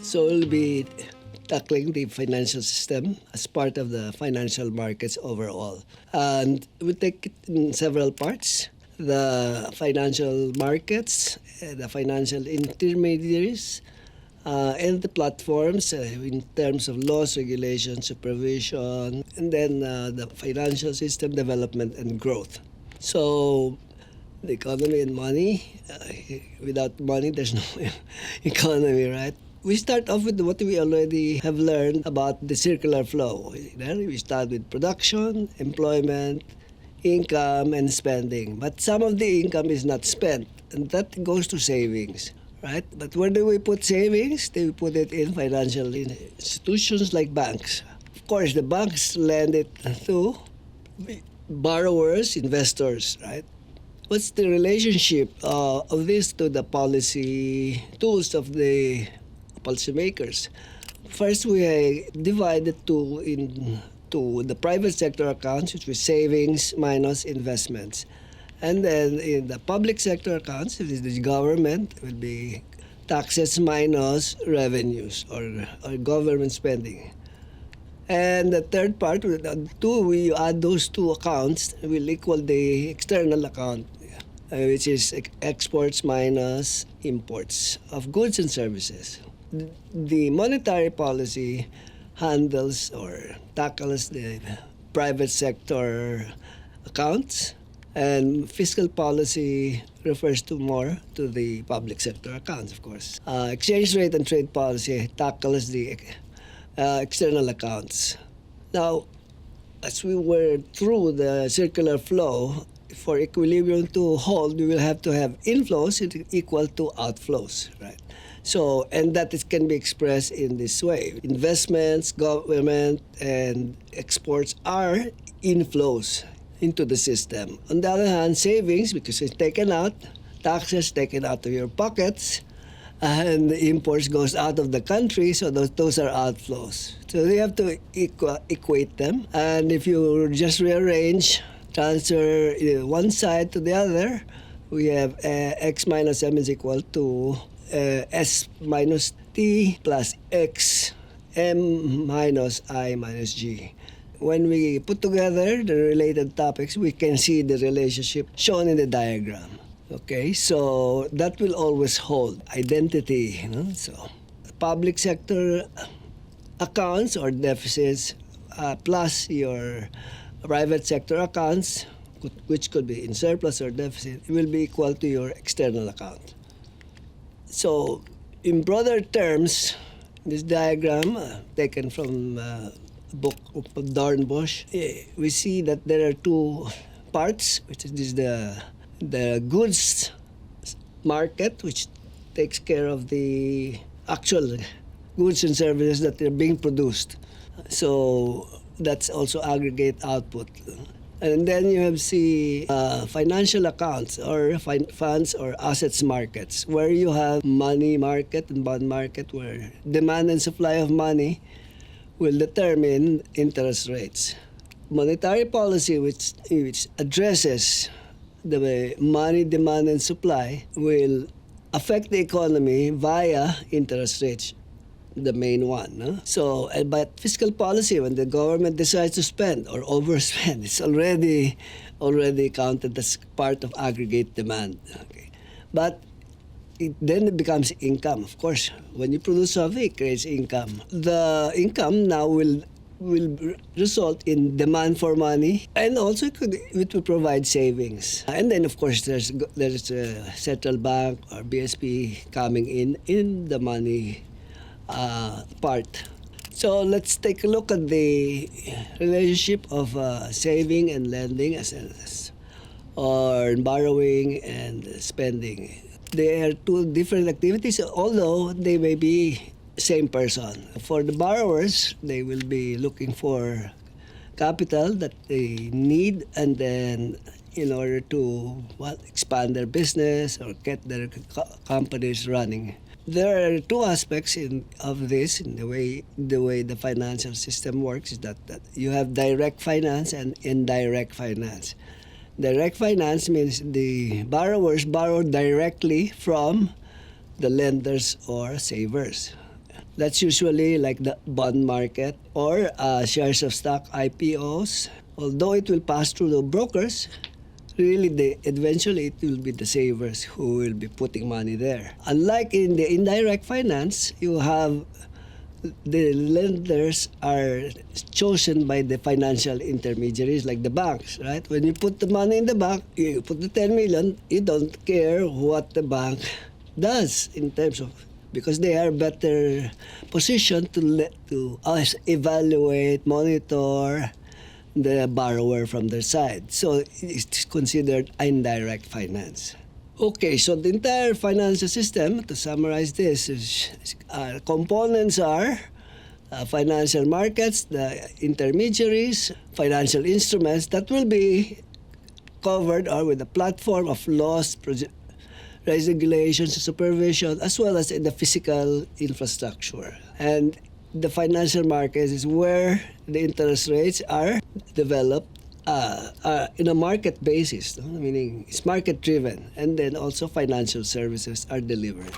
So we'll be tackling the financial system as part of the financial markets overall. And we take it in several parts. The financial markets, the financial intermediaries, and the platforms in terms of laws, regulations, supervision, and then the financial system development and growth. So the economy and money, without money, there's no economy, right? We start off with what we already have learned about the circular flow. We start with production, employment, income, and spending. But some of the income is not spent, and that goes to savings, right? But where do we put savings? They put it in financial institutions like banks. Of course, the banks lend it to borrowers, investors, right? What's the relationship of this to the policy tools of the policymakers? First, we divide the two into the private sector accounts, which is savings minus investments. And then in the public sector accounts, if it is government, it will be taxes minus revenues or government spending. And the third part, we add those two accounts, will equal the external account, which is exports minus imports of goods and services. The monetary policy handles or tackles the private sector accounts, and fiscal policy refers to more to the public sector accounts, of course. Exchange rate and trade policy tackles the external accounts. Now, as we were through the circular flow, for equilibrium to hold, we will have to have inflows equal to outflows, right? So, and that can be expressed in this way. Investments, government, and exports are inflows into the system. On the other hand, savings, because it's taken out, taxes taken out of your pockets, and the imports goes out of the country, so those are outflows. So you have to equate them. And if you just rearrange, transfer one side to the other, we have x minus m is equal to S minus T plus X M minus I minus G. When we put together the related topics, we can see the relationship shown in the diagram. Okay, so that will always hold identity. So public sector accounts or deficits plus your private sector accounts, which could be in surplus or deficit, will be equal to your external account. So, in broader terms, this diagram taken from a book of Dornbusch, we see that there are two parts, which is the goods market, which takes care of the actual goods and services that are being produced. So that's also aggregate output. And then you have financial accounts or funds or assets markets, where you have money market and bond market, where demand and supply of money will determine interest rates. Monetary policy, which addresses the money demand and supply, will affect the economy via interest rates, the main one. No? So, but fiscal policy, when the government decides to spend or overspend, it's already counted as part of aggregate demand. Okay. But then it becomes income. Of course, when you produce something, it creates income. The income now will result in demand for money, and also it will provide savings. And then, of course, there's a central bank or BSP coming in the money part. So let's take a look at the relationship of saving and lending or borrowing and spending. They are two different activities, although they may be same person. For the borrowers, they will be looking for capital that they need, and then in order to expand their business or get their companies running. There are two aspects of this in the way the financial system works, is that you have direct finance and indirect finance. Direct finance means the borrowers borrow directly from the lenders or savers. That's usually like the bond market or shares of stock IPOs. Although it will pass through the brokers, really eventually it will be the savers who will be putting money there. Unlike in the indirect finance, you have the lenders are chosen by the financial intermediaries like the banks, right? When you put the money in the bank, you put the 10 million, you don't care what the bank does in terms of, because they are better positioned to us evaluate, monitor the borrower from their side. So it's considered indirect finance. Okay, so the entire financial system, to summarize this, components are financial markets, the intermediaries, financial instruments that will be covered or with a platform of laws, regulations, supervision, as well as in the physical infrastructure. And the financial markets is where the interest rates are developed in a market basis, no? Meaning it's market driven, and then also financial services are delivered.